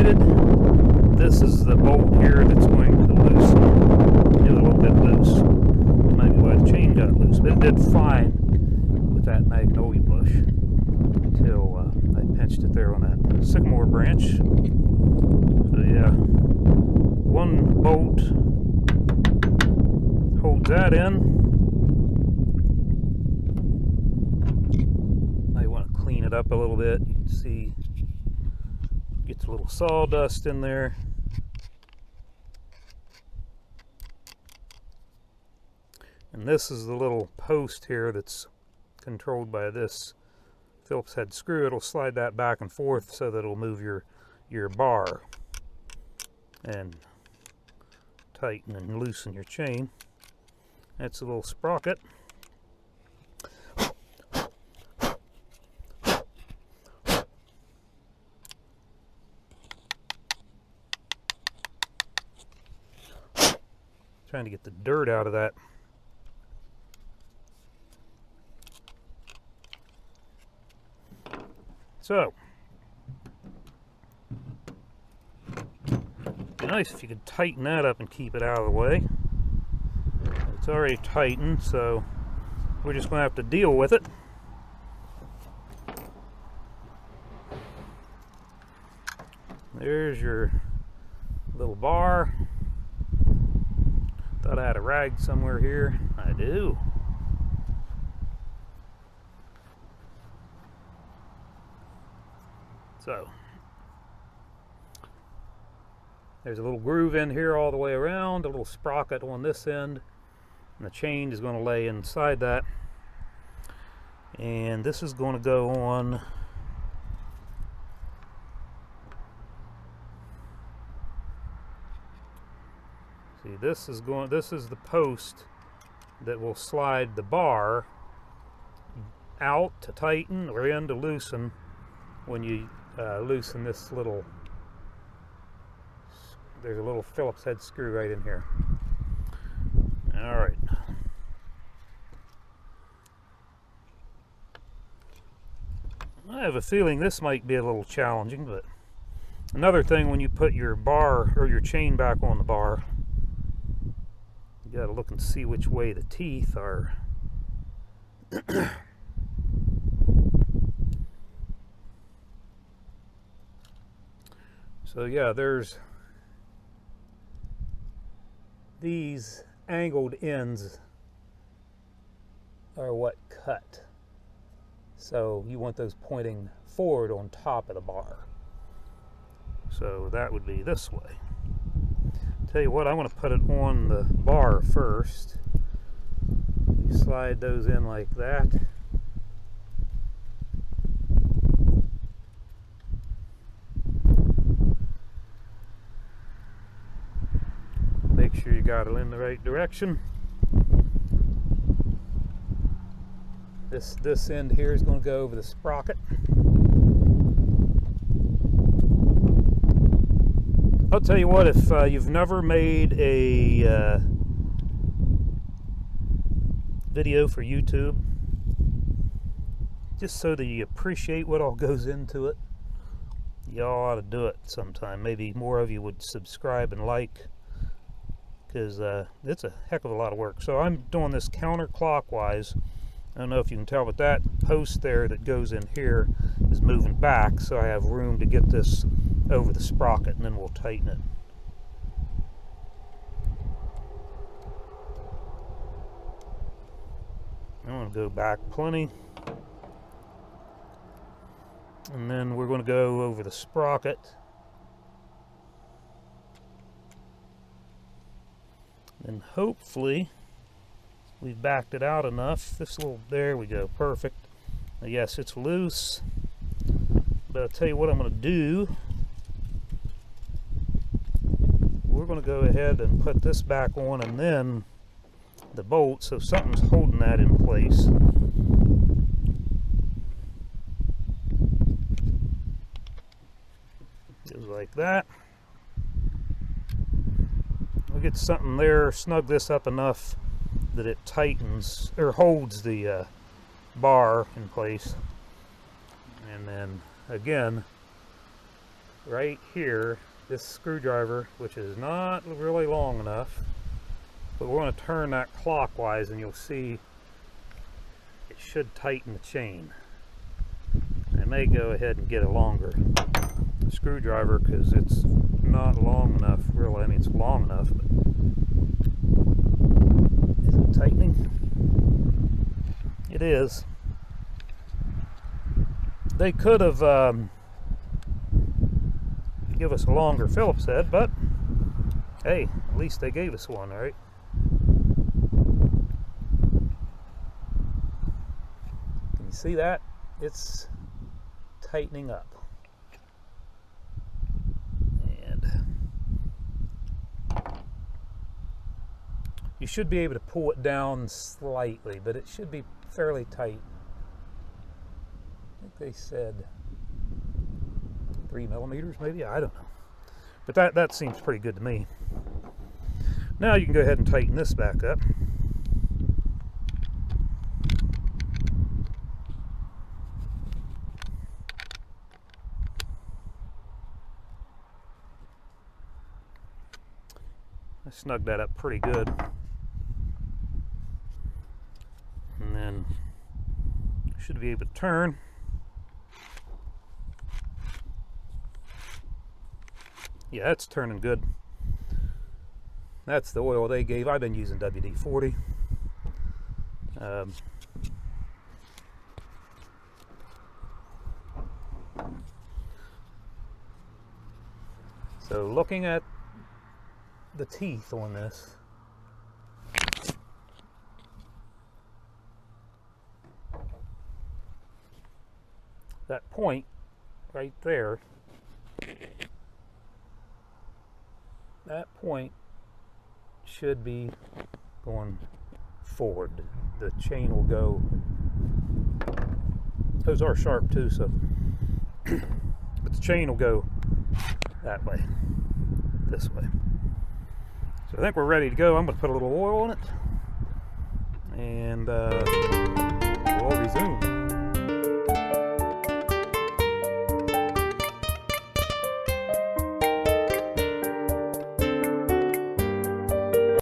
tighted. This is the bolt here that's going to loosen. Get a little bit loose. Maybe why the chain got loose, but it did fine with that magnolia bush until I pinched it there on that sycamore branch. So yeah, one bolt holds that in. I want to clean it up a little bit. You can see gets a little sawdust in there. And this is the little post here that's controlled by this Phillips head screw. It'll slide that back and forth so that it'll move your bar and tighten and loosen your chain. That's a little sprocket. Trying to get the dirt out of that. So, be nice if you could tighten that up and keep it out of the way. It's already tightened, so we're just going to have to deal with it. There's your little bar. Thought I had a rag somewhere here. I do. So, there's a little groove in here all the way around, a little sprocket on this end, and the chain is going to lay inside that. And this is going to go on this is the post that will slide the bar out to tighten or in to loosen when you loosen this little, there's a little Phillips head screw right in here. All right. I have a feeling this might be a little challenging, but another thing, when you put your bar or your chain back on the bar, you got to look and see which way the teeth are. So yeah, there's these angled ends are what cut. So you want those pointing forward on top of the bar. So that would be this way. Tell you what, I want to put it on the bar first. You slide those in like that. Make sure you got it in the right direction. This end here is going to go over the sprocket. I'll tell you what, if you've never made a video for YouTube, just so that you appreciate what all goes into it, y'all ought to do it sometime. Maybe more of you would subscribe and like, because it's a heck of a lot of work. So I'm doing this counterclockwise. I don't know if you can tell, but that post there that goes in here is moving back, so I have room to get this over the sprocket, and then we'll tighten it. I'm going to go back plenty, and then we're going to go over the sprocket. And hopefully we've backed it out enough. This little, there we go, perfect. Now, yes, it's loose, but I'll tell you what I'm going to do. We're going to go ahead and put this back on, and then the bolt, so something's holding that in place. Goes like that. We'll get something there, snug this up enough that it tightens or holds the bar in place, and then again right here, this screwdriver, which is not really long enough, but we're going to turn that clockwise and you'll see it should tighten the chain. I may go ahead and get a longer screwdriver because it's not long enough, really. I mean, it's long enough, but is it tightening? It is. They could have give us a longer Phillips head, but hey, at least they gave us one, right? Can you see that? It's tightening up. And you should be able to pull it down slightly, but it should be fairly tight. I think they said 3 millimeters, maybe? I don't know. But that seems pretty good to me. Now you can go ahead and tighten this back up. I snugged that up pretty good. And then should be able to turn. Yeah, it's turning good. That's the oil they gave. I've been using WD-40. So looking at the teeth on this, that point right there, that point should be going forward. The chain will go, those are sharp too, so but the chain will go that way, this way. So I think we're ready to go. I'm going to put a little oil on it and we'll resume.